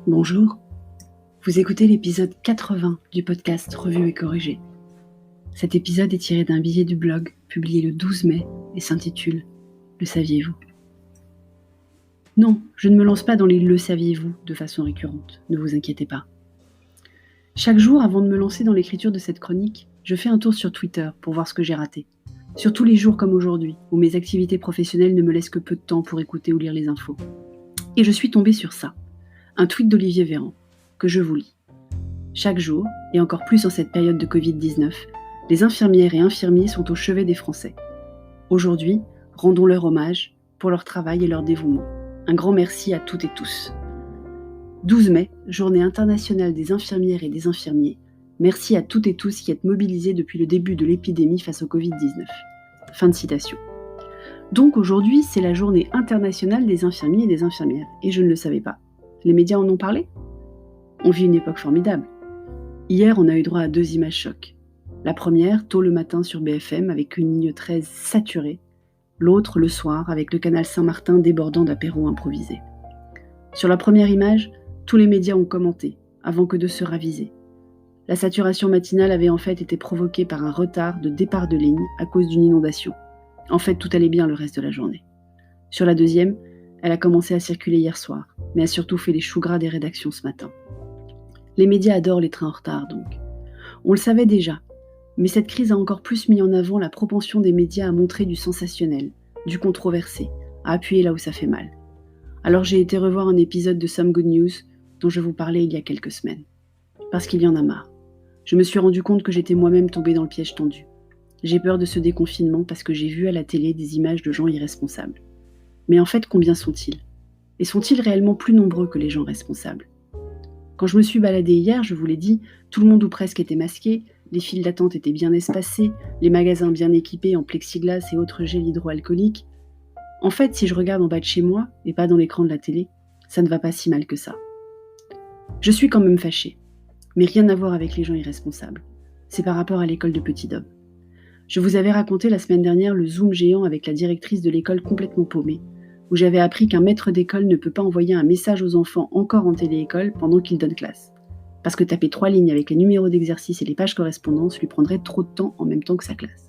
Bonjour, vous écoutez l'épisode 80 du podcast Revu et corrigé. Cet épisode est tiré d'un billet du blog publié le 12 mai et s'intitule « Le saviez-vous ». Non, je ne me lance pas dans les « le saviez-vous » de façon récurrente, ne vous inquiétez pas. Chaque jour, avant de me lancer dans l'écriture de cette chronique, je fais un tour sur Twitter pour voir ce que j'ai raté. Surtout les jours comme aujourd'hui, où mes activités professionnelles ne me laissent que peu de temps pour écouter ou lire les infos. Et je suis tombée sur ça. Un tweet d'Olivier Véran, que je vous lis. Chaque jour, et encore plus en cette période de Covid-19, les infirmières et infirmiers sont au chevet des Français. Aujourd'hui, rendons leur hommage pour leur travail et leur dévouement. Un grand merci à toutes et tous. 12 mai, journée internationale des infirmières et des infirmiers. Merci à toutes et tous qui êtes mobilisés depuis le début de l'épidémie face au Covid-19. Fin de citation. Donc aujourd'hui, c'est la journée internationale des infirmiers et des infirmières, et je ne le savais pas. Les médias en ont parlé ? On vit une époque formidable. Hier, on a eu droit à 2 images chocs. La première, tôt le matin sur BFM, avec une ligne 13 saturée. L'autre, le soir, avec le canal Saint-Martin débordant d'apéros improvisés. Sur la première image, tous les médias ont commenté, avant que de se raviser. La saturation matinale avait en fait été provoquée par un retard de départ de ligne à cause d'une inondation. En fait, tout allait bien le reste de la journée. Sur la deuxième, elle a commencé à circuler hier soir, mais a surtout fait les choux gras des rédactions ce matin. Les médias adorent les trains en retard, donc. On le savait déjà, mais cette crise a encore plus mis en avant la propension des médias à montrer du sensationnel, du controversé, à appuyer là où ça fait mal. Alors j'ai été revoir un épisode de Some Good News dont je vous parlais il y a quelques semaines. Parce qu'il y en a marre. Je me suis rendu compte que j'étais moi-même tombée dans le piège tendu. J'ai peur de ce déconfinement parce que j'ai vu à la télé des images de gens irresponsables. Mais en fait, combien sont-ils ? Et sont-ils réellement plus nombreux que les gens responsables ? Quand je me suis baladée hier, je vous l'ai dit, tout le monde ou presque était masqué, les files d'attente étaient bien espacées, les magasins bien équipés en plexiglas et autres gels hydroalcooliques. En fait, si je regarde en bas de chez moi, et pas dans l'écran de la télé, ça ne va pas si mal que ça. Je suis quand même fâchée, mais rien à voir avec les gens irresponsables. C'est par rapport à l'école de Petit Dôme. Je vous avais raconté la semaine dernière le Zoom géant avec la directrice de l'école complètement paumée, où j'avais appris qu'un maître d'école ne peut pas envoyer un message aux enfants encore en téléécole pendant qu'ils donnent classe. Parce que taper 3 lignes avec les numéros d'exercice et les pages correspondances lui prendrait trop de temps en même temps que sa classe.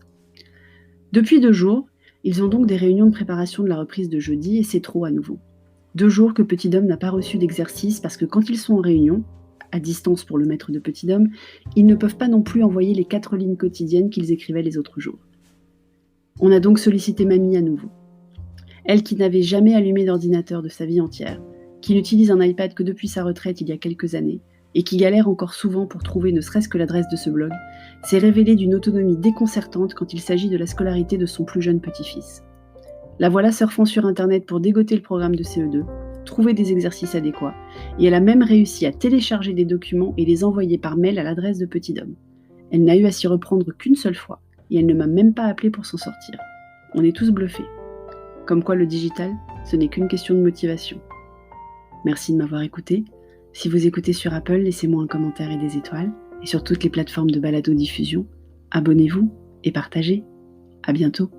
Depuis 2 jours, ils ont donc des réunions de préparation de la reprise de jeudi et c'est trop à nouveau. 2 jours que Petit Dôme n'a pas reçu d'exercice parce que quand ils sont en réunion, à distance pour le maître de Petit Dôme, ils ne peuvent pas non plus envoyer les 4 lignes quotidiennes qu'ils écrivaient les autres jours. On a donc sollicité Mamie à nouveau. Elle qui n'avait jamais allumé d'ordinateur de sa vie entière, qui n'utilise un iPad que depuis sa retraite il y a quelques années, et qui galère encore souvent pour trouver ne serait-ce que l'adresse de ce blog, s'est révélée d'une autonomie déconcertante quand il s'agit de la scolarité de son plus jeune petit-fils. La voilà surfant sur Internet pour dégoter le programme de CE2, trouver des exercices adéquats, et elle a même réussi à télécharger des documents et les envoyer par mail à l'adresse de Petit Dôme. Elle n'a eu à s'y reprendre qu'une seule fois, et elle ne m'a même pas appelé pour s'en sortir. On est tous bluffés. Comme quoi le digital, ce n'est qu'une question de motivation. Merci de m'avoir écouté. Si vous écoutez sur Apple, laissez-moi un commentaire et des étoiles. Et sur toutes les plateformes de balado-diffusion, abonnez-vous et partagez. À bientôt.